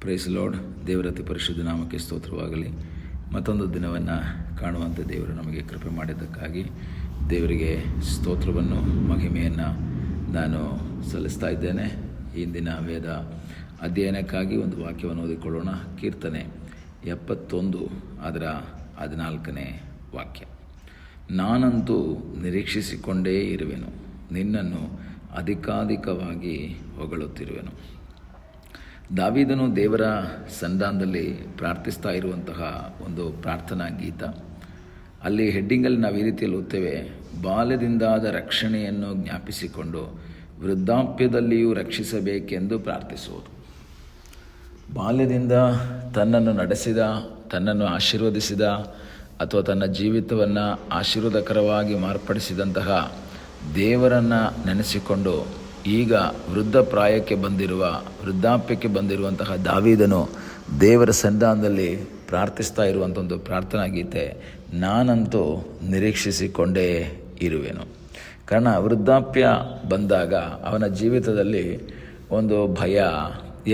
Price lord. ದೇವರ ಅತಿ ಪರಿಶುದ್ಧ ನಾಮಕ್ಕೆ ಸ್ತೋತ್ರವಾಗಲಿ. ಮತ್ತೊಂದು ದಿನವನ್ನು ಕಾಣುವಂತೆ ದೇವರು ನಮಗೆ ಕೃಪೆ ಮಾಡಿದ್ದಕ್ಕಾಗಿ ದೇವರಿಗೆ ಸ್ತೋತ್ರವನ್ನು ಮಹಿಮೆಯನ್ನು ನಾನು ಸಲ್ಲಿಸ್ತಾ ಇದ್ದೇನೆ. ಇಂದಿನ ವೇದ ಅಧ್ಯಯನಕ್ಕಾಗಿ ಒಂದು ವಾಕ್ಯವನ್ನು ಓದಿಕೊಳ್ಳೋಣ. ಕೀರ್ತನೆ 71 ಅದರ 14ನೇ ವಾಕ್ಯ. ನಾನಂತೂ ನಿರೀಕ್ಷಿಸಿಕೊಂಡೇ ಇರುವೆನು, ನಿನ್ನನ್ನು ಅಧಿಕಾಧಿಕವಾಗಿ ಹೊಗಳುತ್ತಿರುವೆನು. ದಾವೀದನು ದೇವರ ಸನ್ನಿಧಾನದಲ್ಲಿ ಪ್ರಾರ್ಥಿಸ್ತಾ ಇರುವಂತಹ ಒಂದು ಪ್ರಾರ್ಥನಾ ಗೀತ. ಅಲ್ಲಿ ಹೆಡ್ಡಿಂಗಲ್ಲಿ ನಾವು ಈ ರೀತಿಯಲ್ಲಿ ಓದ್ತೇವೆ, ಬಾಲ್ಯದಿಂದಾದ ರಕ್ಷಣೆಯನ್ನು ಜ್ಞಾಪಿಸಿಕೊಂಡು ವೃದ್ಧಾಪ್ಯದಲ್ಲಿಯೂ ರಕ್ಷಿಸಬೇಕೆಂದು ಪ್ರಾರ್ಥಿಸುವುದು. ಬಾಲ್ಯದಿಂದ ತನ್ನನ್ನು ನಡೆಸಿದ, ತನ್ನನ್ನು ಆಶೀರ್ವದಿಸಿದ ಅಥವಾ ತನ್ನ ಜೀವಿತವನ್ನು ಆಶೀರ್ವಾದಕರವಾಗಿ ಮಾರ್ಪಡಿಸಿದಂತಹ ದೇವರನ್ನು ನೆನೆಸಿಕೊಂಡು ಈಗ ವೃದ್ಧಾಪ್ಯಕ್ಕೆ ಬಂದಿರುವಂತಹ ದಾವೀದನು ದೇವರ ಸನ್ನಿಧಾನದಲ್ಲಿ ಪ್ರಾರ್ಥಿಸ್ತಾ ಇರುವಂಥ ಒಂದು ಪ್ರಾರ್ಥನಾ ಗೀತೆ, ನಾನಂತೂ ನಿರೀಕ್ಷಿಸಿಕೊಂಡೇ ಇರುವೆನು. ಕಾರಣ ವೃದ್ಧಾಪ್ಯ ಬಂದಾಗ ಅವನ ಜೀವಿತದಲ್ಲಿ ಒಂದು ಭಯ,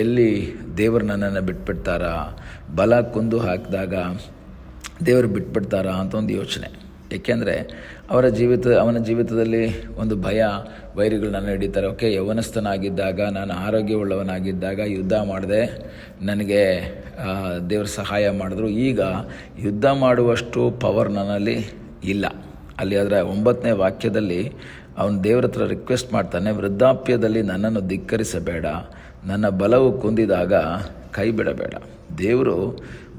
ಎಲ್ಲಿ ದೇವರು ನನ್ನನ್ನು ಬಿಟ್ಬಿಡ್ತಾರಾ, ಬಲ ಕುಂದು ಹಾಕಿದಾಗ ದೇವರು ಬಿಟ್ಬಿಡ್ತಾರಾ ಅಂತ ಒಂದು ಯೋಚನೆ. ಏಕೆಂದರೆ ಅವನ ಜೀವಿತದಲ್ಲಿ ಒಂದು ಭಯ, ವೈರಿಗಳು ನನ್ನ ಹಿಡಿತಾರೆ. ಓಕೆ, ಯೌವನಸ್ಥನಾಗಿದ್ದಾಗ, ನಾನು ಆರೋಗ್ಯವುಳ್ಳವನಾಗಿದ್ದಾಗ ಯುದ್ಧ ಮಾಡಿದೆ, ನನಗೆ ದೇವ್ರ ಸಹಾಯ ಮಾಡಿದ್ರು. ಈಗ ಯುದ್ಧ ಮಾಡುವಷ್ಟು ಪವರ್ ನನ್ನಲ್ಲಿ ಇಲ್ಲ. ಅಲ್ಲಿ ಅದರ 9ನೇ ವಾಕ್ಯದಲ್ಲಿ ಅವನು ದೇವ್ರ ಹತ್ರ ರಿಕ್ವೆಸ್ಟ್ ಮಾಡ್ತಾನೆ, ವೃದ್ಧಾಪ್ಯದಲ್ಲಿ ನನ್ನನ್ನು ಧಿಕ್ಕರಿಸಬೇಡ, ನನ್ನ ಬಲವು ಕುಂದಿದಾಗ ಕೈ ಬಿಡಬೇಡ. ದೇವರು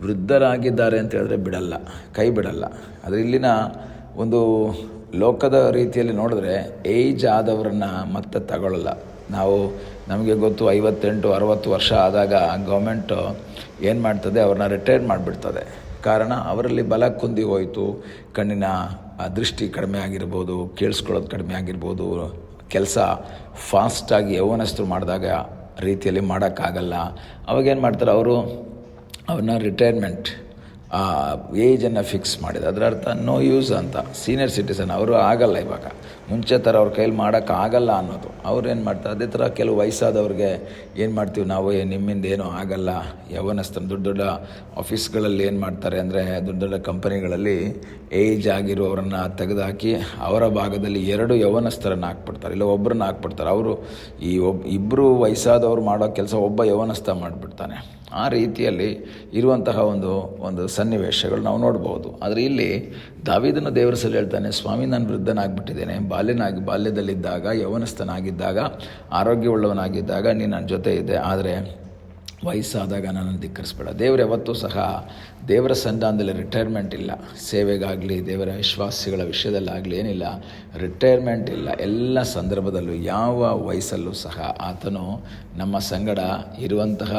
ವೃದ್ಧರಾಗಿದ್ದಾರೆ ಅಂತ ಹೇಳಿದ್ರೆ ಬಿಡಲ್ಲ, ಕೈ ಬಿಡಲ್ಲ. ಆದರೆ ಇಲ್ಲಿನ ಒಂದು ಲೋಕದ ರೀತಿಯಲ್ಲಿ ನೋಡಿದ್ರೆ ಏಜ್ ಆದವರನ್ನು ಮತ್ತೆ ತಗೊಳ್ಳಲ್ಲ. ನಮಗೆ ಗೊತ್ತು, 58-60 ವರ್ಷ ಆದಾಗ ಗೌರ್ಮೆಂಟು ಏನು ಮಾಡ್ತದೆ, ಅವ್ರನ್ನ ರಿಟೈರ್ ಮಾಡಿಬಿಡ್ತದೆ. ಕಾರಣ ಅವರಲ್ಲಿ ಬಲ ಕುಂದಿ ಹೋಯಿತು, ಕಣ್ಣಿನ ದೃಷ್ಟಿ ಕಡಿಮೆ ಆಗಿರ್ಬೋದು, ಕೇಳಿಸ್ಕೊಳ್ಳೋದು ಕಡಿಮೆ ಆಗಿರ್ಬೋದು, ಕೆಲಸ ಫಾಸ್ಟಾಗಿ ಯೌವನಸ್ಥರು ಮಾಡಿದಾಗ ರೀತಿಯಲ್ಲಿ ಮಾಡೋಕ್ಕಾಗಲ್ಲ. ಅವಾಗೇನು ಮಾಡ್ತಾರೆ, ಅವ್ರನ್ನ ರಿಟೈರ್ಮೆಂಟ್ ಏಜನ್ನು ಫಿಕ್ಸ್ ಮಾಡಿದೆ. ಅದರ ಅರ್ಥ ನೋ ಯೂಸ್ ಅಂತ. ಸೀನಿಯರ್ ಸಿಟಿಸನ್ ಅವರು ಆಗಲ್ಲ, ಇವಾಗ ಮುಂಚೆ ಥರ ಅವ್ರ ಕೈಲಿ ಮಾಡೋಕ್ಕಾಗಲ್ಲ ಅನ್ನೋದು. ಅವ್ರು ಏನು ಮಾಡ್ತಾರೆ, ಅದೇ ಥರ ಕೆಲವು ವಯಸ್ಸಾದವ್ರಿಗೆ ಏನು ಮಾಡ್ತೀವಿ ನಾವು, ನಿಮ್ಮಿಂದ ಏನೂ ಆಗಲ್ಲ. ಯೌವನಸ್ಥರು ದೊಡ್ಡ ಆಫೀಸ್ಗಳಲ್ಲಿ ಏನು ಮಾಡ್ತಾರೆ ಅಂದರೆ, ದೊಡ್ಡ ಕಂಪನಿಗಳಲ್ಲಿ ಏಜ್ ಆಗಿರೋರನ್ನು ತೆಗೆದುಹಾಕಿ ಅವರ ಭಾಗದಲ್ಲಿ 2 ಯೌವನಸ್ಥರನ್ನು ಹಾಕ್ಬಿಡ್ತಾರೆ, ಇಲ್ಲ ಒಬ್ಬರನ್ನ ಹಾಕ್ಬಿಡ್ತಾರೆ. ಅವರು ಇಬ್ಬರು ವಯಸ್ಸಾದವ್ರು ಮಾಡೋ ಕೆಲಸ ಒಬ್ಬ ಯೌವನಸ್ಥ ಮಾಡಿಬಿಡ್ತಾನೆ. ಆ ರೀತಿಯಲ್ಲಿ ಇರುವಂತಹ ಒಂದು ಸನ್ನಿವೇಶಗಳು ನಾವು ನೋಡ್ಬೋದು. ಆದರೆ ಇಲ್ಲಿ ದಾವೀದನು ದೇವರ ಸಲ ಹೇಳ್ತಾನೆ, ಸ್ವಾಮಿ, ನಾನು ವೃದ್ಧನಾಗ್ಬಿಟ್ಟಿದ್ದೇನೆ. ಬಾಲ್ಯದಲ್ಲಿದ್ದಾಗ, ಯೌವನಸ್ಥನಾಗಿದ್ದಾಗ, ಆರೋಗ್ಯವುಳ್ಳವನಾಗಿದ್ದಾಗ ನೀನು ನನ್ನ ಜೊತೆ ಇದ್ದೆ. ಆದರೆ ವಯಸ್ಸಾದಾಗ ನನ್ನನ್ನು ಧಿಕ್ಕರಿಸ್ಬೇಡ. ದೇವರು ಯಾವತ್ತೂ ಸಹ ದೇವರ ಸನ್ನಿಧಾನದಲ್ಲಿ ರಿಟೈರ್ಮೆಂಟ್ ಇಲ್ಲ. ಸೇವೆಗಾಗಲಿ, ದೇವರ ವಿಶ್ವಾಸಿಗಳ ವಿಷಯದಲ್ಲಾಗಲಿ ಏನಿಲ್ಲ, ರಿಟೈರ್ಮೆಂಟ್ ಇಲ್ಲ. ಎಲ್ಲ ಸಂದರ್ಭದಲ್ಲೂ, ಯಾವ ವಯಸ್ಸಲ್ಲೂ ಸಹ ಆತನು ನಮ್ಮ ಸಂಗಡ ಇರುವಂತಹ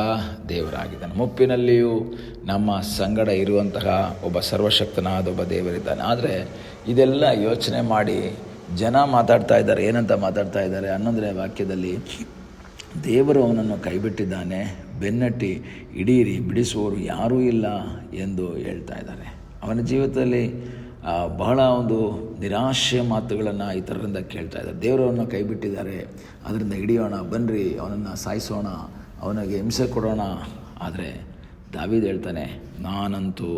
ದೇವರಾಗಿದ್ದಾನೆ. ಮುಪ್ಪಿನಲ್ಲಿಯೂ ನಮ್ಮ ಸಂಗಡ ಇರುವಂತಹ ಒಬ್ಬ ಸರ್ವಶಕ್ತನಾದ ಒಬ್ಬ ದೇವರಿದ್ದಾನೆ. ಆದರೆ ಇದೆಲ್ಲ ಯೋಚನೆ ಮಾಡಿ ಜನ ಮಾತಾಡ್ತಾ ಇದ್ದಾರೆ. ಏನಂತ ಮಾತಾಡ್ತಾ ಇದ್ದಾರೆ? 11ನೇ ವಾಕ್ಯದಲ್ಲಿ, ದೇವರು ಅವನನ್ನು ಕೈಬಿಟ್ಟಿದ್ದಾನೆ, ಬೆನ್ನಟ್ಟಿ ಹಿಡೀರಿ, ಬಿಡಿಸುವವರು ಯಾರೂ ಇಲ್ಲ ಎಂದು ಹೇಳ್ತಾ ಇದ್ದಾರೆ. ಅವನ ಜೀವಿತದಲ್ಲಿ ಬಹಳ ಒಂದು ನಿರಾಶೆಯ ಮಾತುಗಳನ್ನು ಇತರರಿಂದ ಕೇಳ್ತಾ ಇದ್ದಾರೆ. ದೇವರವನ್ನು ಕೈ ಬಿಟ್ಟಿದ್ದಾರೆ, ಅದರಿಂದ ಹಿಡಿಯೋಣ, ಬನ್ನಿರಿ, ಅವನನ್ನು ಸಾಯಿಸೋಣ, ಅವನಿಗೆ ಹಿಂಸೆ ಕೊಡೋಣ. ಆದರೆ ದಾವೀದ ಹೇಳ್ತಾನೆ, ನಾನಂತೂ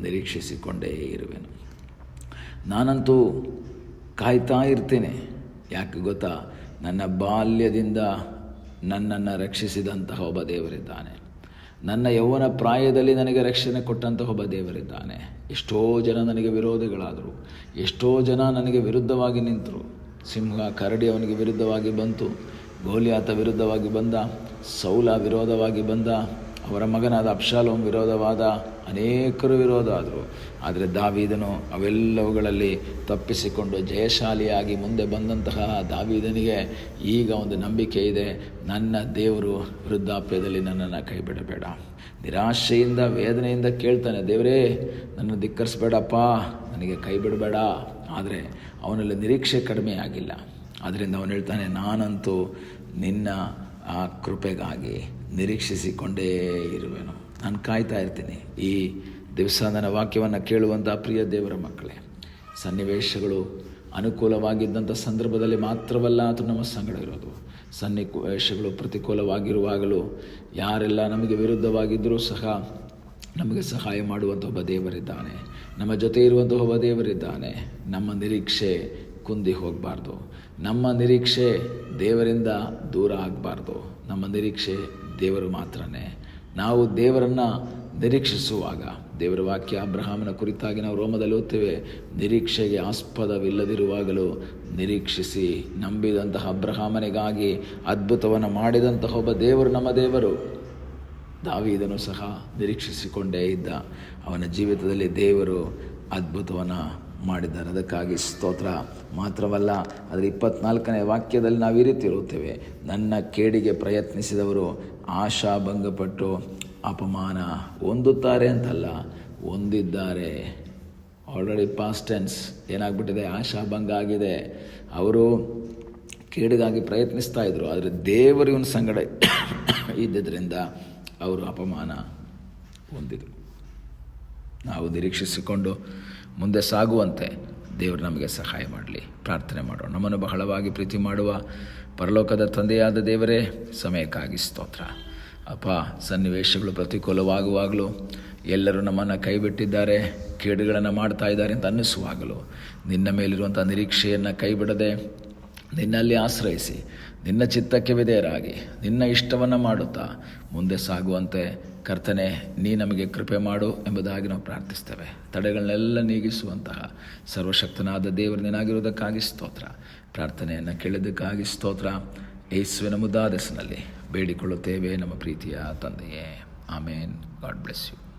ನಿರೀಕ್ಷಿಸಿಕೊಂಡೇ ಇರುವೆನು. ನಾನಂತೂ ಕಾಯ್ತಾ ಇರ್ತೇನೆ. ಯಾಕೆ ಗೊತ್ತಾ? ನನ್ನ ಬಾಲ್ಯದಿಂದ ನನ್ನನ್ನು ರಕ್ಷಿಸಿದಂತಹ ಒಬ್ಬ ದೇವರಿದ್ದಾನೆ. ನನ್ನ ಯೌವನ ಪ್ರಾಯದಲ್ಲಿ ನನಗೆ ರಕ್ಷಣೆ ಕೊಟ್ಟಂತಹ ಒಬ್ಬ ದೇವರಿದ್ದಾನೆ. ಎಷ್ಟೋ ಜನ ನನಗೆ ವಿರೋಧಿಗಳಾದರು, ಎಷ್ಟೋ ಜನ ನನಗೆ ವಿರುದ್ಧವಾಗಿ ನಿಂತರು. ಸಿಂಹ, ಕರಡಿ ಅವನಿಗೆ ವಿರುದ್ಧವಾಗಿ ಬಂತು, ಗೋಲಿಯಾತ ವಿರುದ್ಧವಾಗಿ ಬಂದ, ಸೌಲ ವಿರೋಧವಾಗಿ ಬಂದ, ಅವರ ಮಗನಾದ ಅಬ್ಷಾಲೋಮ್ ವಿರೋಧವಾದ, ಅನೇಕರು ವಿರೋಧ ಆದರು. ಆದರೆ ದಾವೀದನು ಅವೆಲ್ಲವುಗಳಲ್ಲಿ ತಪ್ಪಿಸಿಕೊಂಡು ಜಯಶಾಲಿಯಾಗಿ ಮುಂದೆ ಬಂದಂತಹ ದಾವೀದನಿಗೆ ಈಗ ಒಂದು ನಂಬಿಕೆ ಇದೆ, ನನ್ನ ದೇವರು ವೃದ್ಧಾಪ್ಯದಲ್ಲಿ ನನ್ನನ್ನು ಕೈ ಬಿಡಬೇಡ. ನಿರಾಶೆಯಿಂದ, ವೇದನೆಯಿಂದ ಕೇಳ್ತಾನೆ, ದೇವರೇ ನನ್ನ ಧಿಕ್ಕರಿಸಬೇಡಪ್ಪ, ನನಗೆ ಕೈ ಬಿಡಬೇಡ. ಆದರೆ ಅವನಲ್ಲಿ ನಿರೀಕ್ಷೆ ಕಡಿಮೆ ಆಗಿಲ್ಲ. ಆದ್ದರಿಂದ ಅವನು ಹೇಳ್ತಾನೆ, ನಾನಂತೂ ನಿನ್ನ ಆ ಕೃಪೆಗಾಗಿ ನಿರೀಕ್ಷಿಸಿಕೊಂಡೇ ಇರುವೆನು. ನಾನು ಕಾಯ್ತಾ ಇರ್ತೀನಿ. ಈ ದಿವಸ ನನ್ನ ವಾಕ್ಯವನ್ನು ಕೇಳುವಂಥ ಪ್ರಿಯ ದೇವರ ಮಕ್ಕಳೇ, ಸನ್ನಿವೇಶಗಳು ಅನುಕೂಲವಾಗಿದ್ದಂಥ ಸಂದರ್ಭದಲ್ಲಿ ಮಾತ್ರವಲ್ಲ ಅದು ನಮ್ಮ ಸಂಗಡ ಇರೋದು. ಸನ್ನಿವೇಶಗಳು ಪ್ರತಿಕೂಲವಾಗಿರುವಾಗಲೂ ಯಾರೆಲ್ಲ ನಮಗೆ ವಿರುದ್ಧವಾಗಿದ್ದರೂ ಸಹ ನಮಗೆ ಸಹಾಯ ಮಾಡುವಂಥ ಒಬ್ಬ ದೇವರಿದ್ದಾನೆ. ನಮ್ಮ ಜೊತೆ ಇರುವಂಥ ಒಬ್ಬ ದೇವರಿದ್ದಾನೆ. ನಮ್ಮ ನಿರೀಕ್ಷೆ ಕುಂದಿ ಹೋಗಬಾರ್ದು. ನಮ್ಮ ನಿರೀಕ್ಷೆ ದೇವರಿಂದ ದೂರ ಆಗಬಾರ್ದು. ನಮ್ಮ ನಿರೀಕ್ಷೆ ದೇವರು ಮಾತ್ರನೇ. ನಾವು ದೇವರನ್ನು ನಿರೀಕ್ಷಿಸುವಾಗ, ದೇವರ ವಾಕ್ಯ ಅಬ್ರಹಾಮನ ಕುರಿತಾಗಿ ನಾವು ರೋಮದಲ್ಲಿ ಓದ್ತೇವೆ, ನಿರೀಕ್ಷೆಗೆ ಆಸ್ಪದವಿಲ್ಲದಿರುವಾಗಲೂ ನಿರೀಕ್ಷಿಸಿ ನಂಬಿದಂತಹ ಅಬ್ರಹಾಮನಿಗಾಗಿ ಅದ್ಭುತವನ್ನು ಮಾಡಿದಂತಹ ಒಬ್ಬ ದೇವರು ನಮ್ಮ ದೇವರು. ದಾವೀದನು ಸಹ ನಿರೀಕ್ಷಿಸಿಕೊಂಡೇ ಇದ್ದ. ಅವನ ಜೀವಿತದಲ್ಲಿ ದೇವರು ಅದ್ಭುತವನ್ನು ಮಾಡಿದ್ದಾರೆ. ಅದಕ್ಕಾಗಿ ಸ್ತೋತ್ರ. ಮಾತ್ರವಲ್ಲ, ಅದರ 24ನೇ ವಾಕ್ಯದಲ್ಲಿ ನಾವು ಈ ರೀತಿ ಇರುತ್ತೇವೆ, ನನ್ನ ಕೇಡಿಗೆ ಪ್ರಯತ್ನಿಸಿದವರು ಆಶಾಭಂಗಪಟ್ಟು ಅಪಮಾನ ಹೊಂದುತ್ತಾರೆ ಅಂತಲ್ಲ, ಹೊಂದಿದ್ದಾರೆ. ಆಲ್ರೆಡಿ ಪಾಸ್ಟ್ ಟೆನ್ಸ್ ಏನಾಗ್ಬಿಟ್ಟಿದೆ, ಆಶಾಭಂಗ ಆಗಿದೆ. ಅವರು ಕೇಡಿಗಾಗಿ ಪ್ರಯತ್ನಿಸ್ತಾ ಇದ್ರು, ಆದರೆ ದೇವರು ಇವನ ಸಂಗಡ ಇದ್ದಿದ್ದರಿಂದ ಅವರು ಅಪಮಾನ ಹೊಂದಿದರು. ನಾವು ನಿರೀಕ್ಷಿಸಿಕೊಂಡು ಮುಂದೆ ಸಾಗುವಂತೆ ದೇವರು ನಮಗೆ ಸಹಾಯ ಮಾಡಲಿ. ಪ್ರಾರ್ಥನೆ ಮಾಡೋಣ. ನಮ್ಮನ್ನು ಬಹಳವಾಗಿ ಪ್ರೀತಿ ಮಾಡುವ ಪರಲೋಕದ ತಂದೆಯಾದ ದೇವರೇ, ಸಮಯಕ್ಕಾಗಿ ಸ್ತೋತ್ರ. ಅಪ್ಪ, ಸನ್ನಿವೇಶಗಳು ಪ್ರತಿಕೂಲವಾಗುವಾಗಲೂ, ಎಲ್ಲರೂ ನಮ್ಮನ್ನು ಕೈಬಿಟ್ಟಿದ್ದಾರೆ, ಕೇಡುಗಳನ್ನು ಮಾಡ್ತಾ ಇದ್ದಾರೆ ಅಂತ ಅನ್ನಿಸುವಾಗಲೂ ನಿನ್ನ ಮೇಲಿರುವಂಥ ನಿರೀಕ್ಷೆಯನ್ನು ಕೈಬಿಡದೆ ನಿನ್ನಲ್ಲಿ ಆಶ್ರಯಿಸಿ, ನಿನ್ನ ಚಿತ್ತಕ್ಕೆ ವಿಧೇಯರಾಗಿ ನಿನ್ನ ಇಷ್ಟವನ್ನು ಮಾಡುತ್ತಾ ಮುಂದೆ ಸಾಗುವಂತೆ ಕರ್ತನೆ ನೀ ನಮಗೆ ಕೃಪೆ ಮಾಡು ಎಂಬುದಾಗಿ ನಾವು ಪ್ರಾರ್ಥಿಸ್ತೇವೆ. ತಡೆಗಳನ್ನೆಲ್ಲ ನೀಗಿಸುವಂತಹ ಸರ್ವಶಕ್ತನಾದ ದೇವರು ನಿನ್ನಾಗಿರುವುದಕ್ಕಾಗಿ ಸ್ತೋತ್ರ. ಪ್ರಾರ್ಥನೆಯನ್ನು ಕೇಳಿದ್ದಕ್ಕಾಗಿ ಸ್ತೋತ್ರ. ಯೇಸುವಿನ ಮುದ್ದಾದ ಹೆಸರಿನಲ್ಲಿ ಬೇಡಿಕೊಳ್ಳುತ್ತೇವೆ ನಮ್ಮ ಪ್ರೀತಿಯ ತಂದೆಯೇ. ಆಮೇನ್. God bless you.